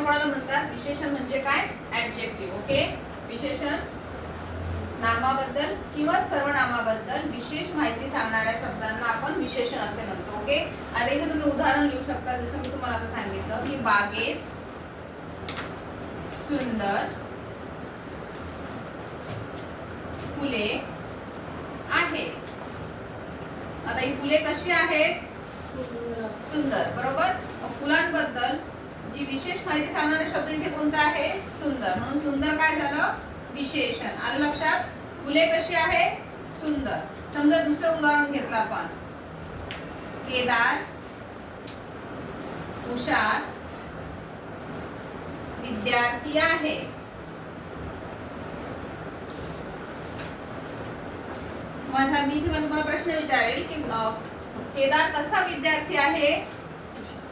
कोणाला म्हणतात? विशेषण म्हणजे काय? ऍडजेक्टिव्ह. ओके, विशेषण नामाबद्दल किंवा सर्वनामाबद्दल विशेष माहिती सांगणाऱ्या शब्दांना आपण विशेषण असे म्हणतो. ओके, आता इथे तुम्ही उदाहरण लिहू शकता. जसं मी तुम्हाला आता सांगितलं की बागेत सुंदर फुले आहेत. आता ही फुले कशी आहेत? सुंदर. बरोबर. फुलांबद्दल जी विशेष माहिती सांगणारे शब्द इथे कोणता आहे? सुंदर. म्हणून सुंदर काय झालं? विशेषण. आलं लक्षात? फुले कशी आहे? सुंदर. समजा दुसरं उदाहरण घेतलं आपण, केदार हुशार विद्यार्थी आहे. मी तुम्हाला प्रश्न विचारेल की केदार कसा विद्यार्थी आहे?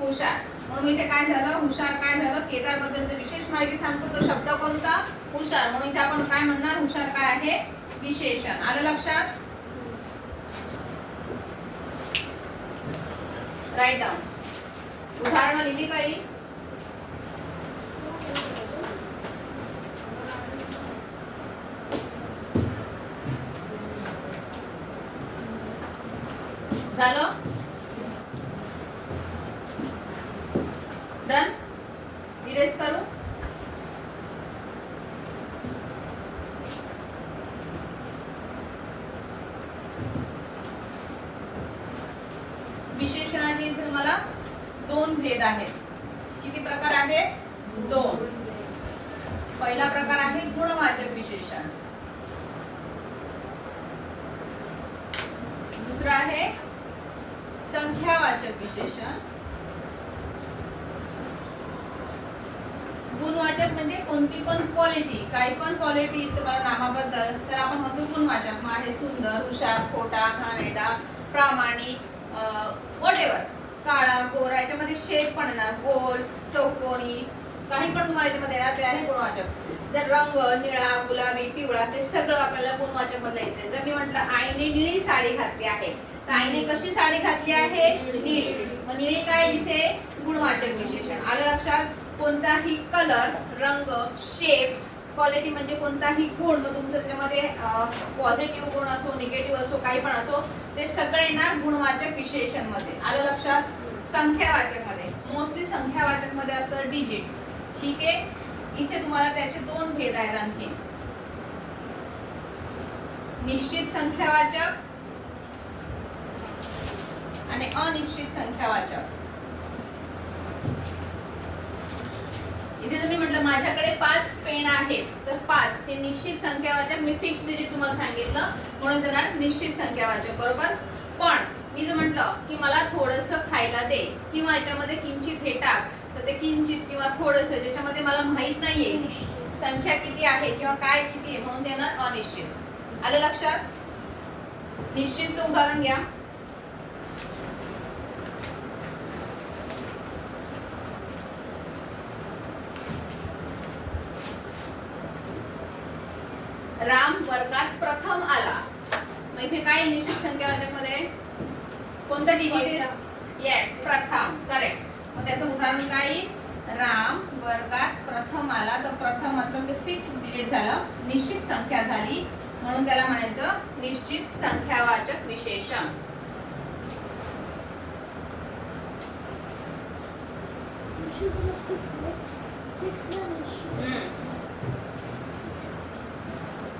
हुशार. म्हणून इथे काय झालं? हुशार काय झालं? केदार बद्दल विशेष माहिती सांगतो तो शब्द कोणता? हुशार. म्हणून इथे आपण काय म्हणणार? हुशार काय आहे? विशेषण. आलं लक्षात? Write down. उदाहरणं लिहिली काही? झालं? डन. इरेज करू. विशेषणाचे इथे तुम्हाला दोन भेद आहेत. किती प्रकार आहेत? दोन. पहिला प्रकार आहे गुणवाचक विशेषण, दुसरा आहे संख्यावाचक विशेषण. गुणवाचक म्हणजे कोणती पण क्वालिटी, काही पण क्वालिटी तुम्हाला नामाबद्दल, तर आपण म्हणतो गुणवाचक. मग आहे सुंदर, हुशार, खोटा, घाणेरडा, प्रामाणिक, व्हॉटएव्हर, काळा, गोरा. याच्यामध्ये शेप पण येणार, गोल, चौकोनी, काही पण तुम्हाला याच्यामध्ये येणार, ते आहे गुणवाचक. जर रंग निळा, गुलाबी, पिवळा, ते सगळं आपल्याला गुणवाचक मध्ये यायचंय. जर मी म्हटलं आईने निळी साडी घातली आहे, तर आईने कशी साडी घातली आहे? निळी. मग निळी काय? इथे गुणवाचक विशेषण. आलं लक्षात? कोणताही कलर, रंग, शेप, क्वालिटी म्हणजे कोणताही गुण, मग तुमचं त्याच्यामध्ये पॉझिटिव्ह गुण असो, निगेटिव्ह असो, काही पण असो, ते सगळे ना गुणवाचक विशेषण मध्ये. आलं लक्षात? संख्यावाचक मध्ये मोस्टली संख्यावाचक मध्ये असतं डिजिट. ठीक आहे, इथे तुम्हाला त्याचे दोन भेद आहेत आणखी. निश्चित संख्यावाचक आणि अनिश्चित संख्यावाचक. इथे तुम्ही म्हटलं माझ्याकडे 5 पेन आहेत, तर 5 हे निश्चित संख्यावाचक, मी फिक्स डिजिट तुम्हाला सांगितलं म्हणून त्यांना निश्चित संख्यावाचक. बरोबर. पण मी जर म्हटलं की मला थोडंसं खायला दे, किंवा याच्यामध्ये किंचित हे टाक, तर ते किंचित किंवा थोडंसं ज्याच्यामध्ये मला माहित नाहीये संख्या किती आहे किंवा काय किती आहे, म्हणून देणार अनिश्चित. आलं लक्षात? निश्चितचं उदाहरण घ्या. राम वर्गात प्रथम आला. मग इथे काय निश्चित संख्यावाचक मध्ये कोणतं डिजिट? येस, प्रथम. करेक्ट. मग त्याचं उदाहरण काय? राम वर्गात प्रथम आला. तर प्रथम मतलब ते फिक्स डिजिट झालं, निश्चित संख्या झाली, म्हणून त्याला म्हणायचं निश्चित संख्यावाचक विशेषण.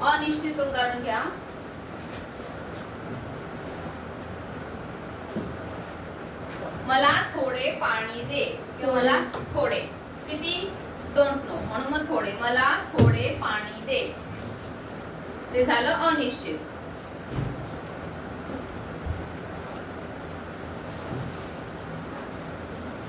अनिश्चित उदाहरण घ्या. मला थोडे पाणी दे, किंवा मला थोडे, किती? डोंट नो, म्हणून मग थोडे. मला थोडे पाणी दे, ते झालं अनिश्चित.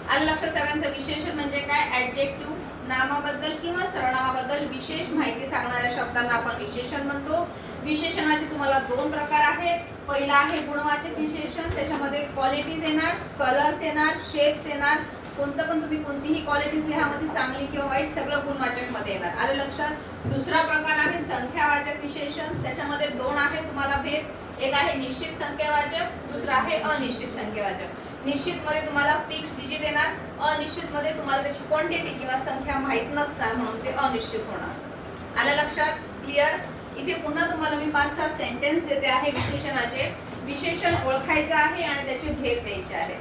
आलं लक्षात सगळ्यांचं? विशेषण म्हणजे काय? ऍडजेक्टिव्ह, नामाबद्दल किंवा सर्वनामाबद्दल विशेष माहिती सांगणाऱ्या शब्दांना आपण विशेषण म्हणतो. विशेषणाचे तुम्हाला दोन प्रकार आहेत. पहिला आहे गुणवाचक विशेषण, त्याच्यामध्ये क्वालिटीज येणार, कलर्स येणार, शेप्स येणार. कोणतं पण तुम्ही कोणतीही क्वालिटीज लिहामध्ये चांगली किंवा वाईट सगळं गुणवाचक मध्ये येणार. आलं लक्षात? दुसरा प्रकार आहे संख्यावाचक विशेषण, त्याच्यामध्ये दोन आहे तुम्हाला भेद. एक आहे निश्चित संख्यावाचक, दुसरा आहे अनिश्चित संख्यावाचक. निश्चित मध्ये तुम्हाला फिक्स डिजिट येणार, अनिश्चित मध्ये तुम्हाला त्याची क्वांटिटी किंवा संख्या माहित नसणार म्हणून ते अनिश्चित होणार. आलं लक्षात? क्लिअर? इथे पुन्हा तुम्हाला मी 5-6 सेंटेन्स देते आहे विशेषणाचे. विशेषण ओळखायचं आहे आणि त्याचे भेद द्यायचे आहे.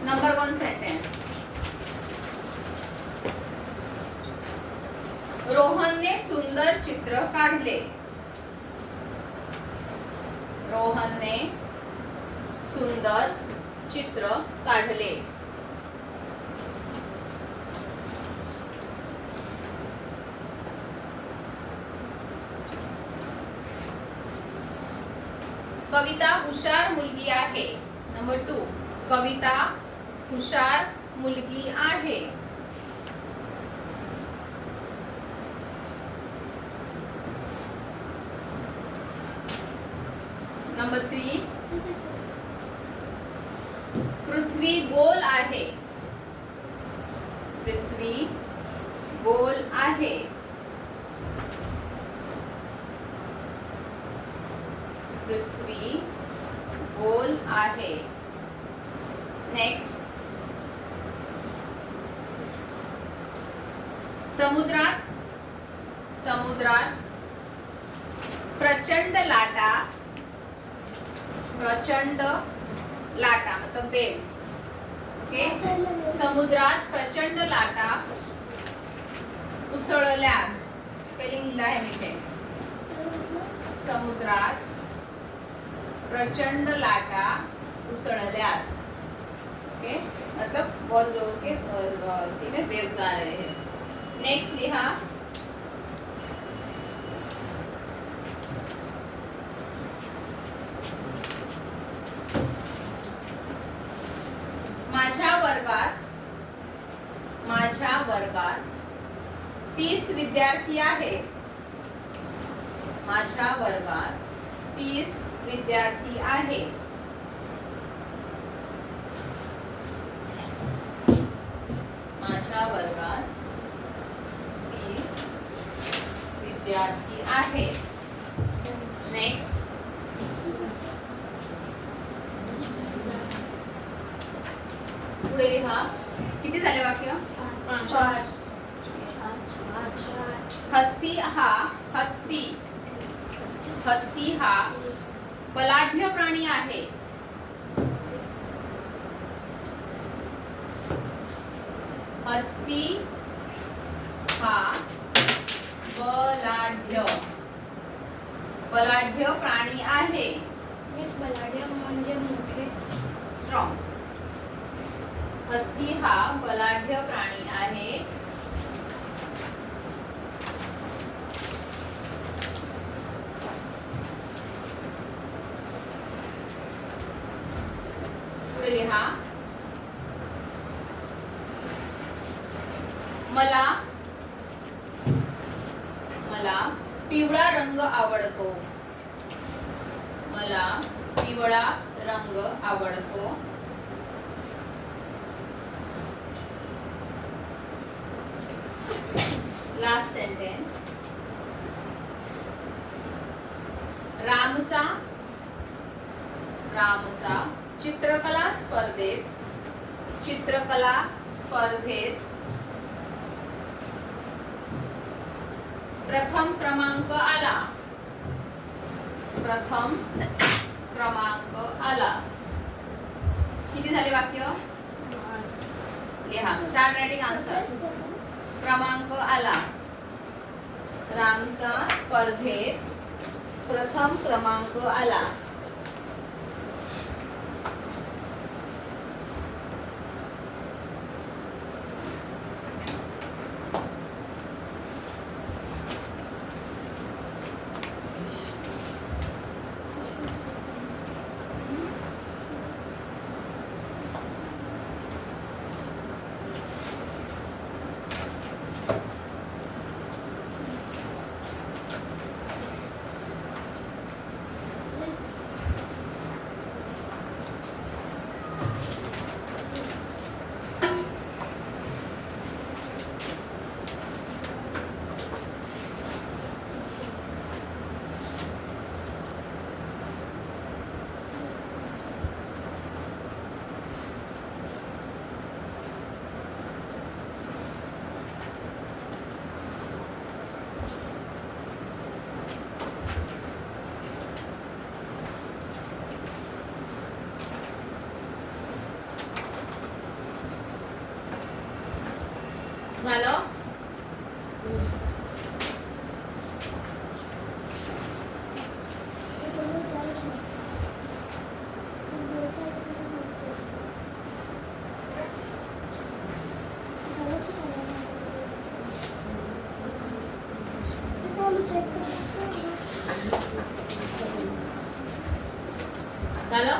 Number 1 sentence. रोहनने सुंदर चित्र काढले. रोहनने सुंदर चित्र काढले. कविता हुशार मुलगी आहे. नंबर 2. कविता हुशार मुलगी आहे. नंबर 3. पृथ्वी गोल आहे. पृथ्वी गोल आहे. पृथ्वी गोल आहे. नेक्स्ट. समुद्रात प्रचंड लाटा. प्रचंड लाटा मतलब वेव्स. ओके. समुद्रात प्रचंड लाटा उसळल्या. स्पेलिंग लिहिलं आहे मी ते. समुद्रात प्रचंड लाटा उसळल्यात. ओके, मतलब बहुत जोर के सी में वेव्स आ रहे हैं. नेक्स्ट लिहा. माझ्या वर्गात 30 विद्यार्थी आहेत. माझ्या वर्गात 30 विद्यार्थी आहेत. माझ्या वर्गात 30 विद्यार्थी आहेत. नेक्स्ट. पुढे लिहा. किती झाले वाक्य? 4. हत्ती हा बलाढ्य प्राणी आहे. हत्ती हा बलाढ्य प्राणी आहे. बलाढ्य म्हणजे मोठे, स्ट्रॉंग. हत्ती हा बलाढ्य प्राणी आहे. पुढे लिहा. मला पिवळा रंग आवडतो. मला पिवळा रंग आवडतो. Last sentence. रामचा चित्रकला स्पर्धेत प्रथम क्रमांक आला. किती झाले वाक्य? लिहा. Start writing answer. क्रमांक आला. रामचा स्पर्धेत प्रथम क्रमांक आला. झालं. झालं.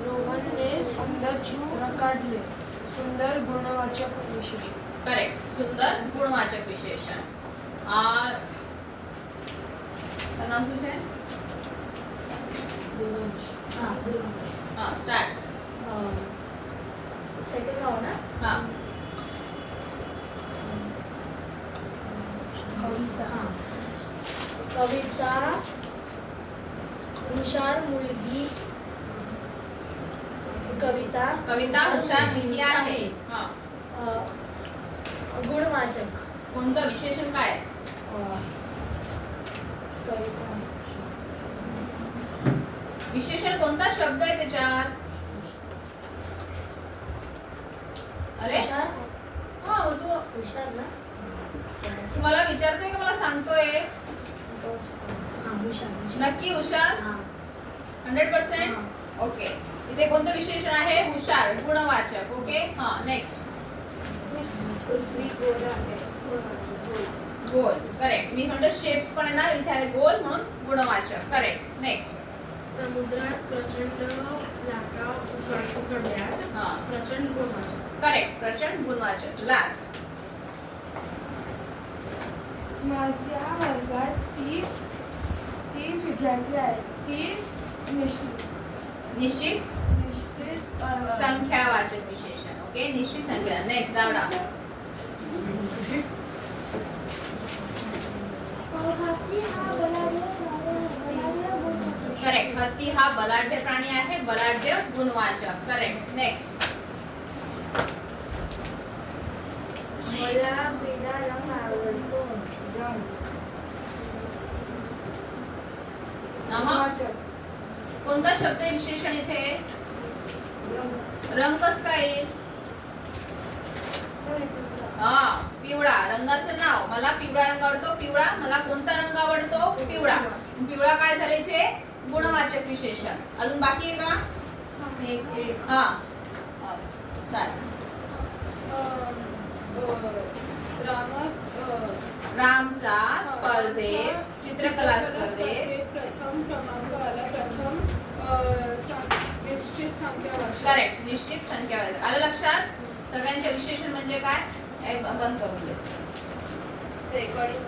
रोहनने सुंदर चित्र काढले. सुंदर गुणवाचक विशेष. करेक्ट. सुंदर गुणवाचक विशेषण. તારું નામ શું છે? હા સ્ટાર્ટ. सेकंड नाव ना હા कविता. कविता हुशार मुलगी. कविता कविता हुशार मुलगी आहे. हा गुणवाचक. कोणतं विशेषण काय? कविता विशेषण कोणता शब्द आहे त्याच्यात? अरे हुशार. हा तू हुशार ना मला विचारतोय का मला सांगतोय? हुशार. नक्की हुशार. 100%. ओके. इथे कोणतं विशेषण आहे? हुशार गुणवाचक. ओके. हा नेक्स्ट. पृथ्वी गोल आहे. गोल. करेक्ट. मी म्हणतो शेप्स पण येणार इथे आहे गोल म्हणून गुणवाचक. करेक्ट. नेक्स्ट. समुद्रात प्रचंड लाटा उसळल्यात. हा प्रचंड गुणवाचक. करेक्ट. प्रचंड गुणवाचक. लास्ट. माझ्या वर्गात 30 विद्यार्थी आहेत. 30 निश्चित संख्यावाचक विशेषण. ओके. निश्चित संख्या. नेक्स्ट. जावडा. करेक्ट. हत्ती हा बलाढ्य प्राणी आहे. बलाढ्य गुणवाचक. करेक्ट. नेक्स्ट. मला पिवळा रंग आवडतो. कोणता शब्द आहे विशेषण इथे? रंग कस काय येईल? हा पिवळा. रंगाचं नाव. मला पिवळा रंग आवडतो. पिवळा. मला कोणता रंग आवडतो? पिवळा. पिवळा काय झालं इथे? गुणवाचक विशेषण. अजून बाकी आहे का? हा रामचा स्पर्धेत चित्रकला स्पर्धेत प्रथम क्रमांक आला. प्रथम निश्चित संख्या. करेक्ट. निश्चित संख्या. आलं लक्षात? सगळ्यांचे विशेषण म्हणजे काय? बंद करून दे. रेकॉर्डिंग.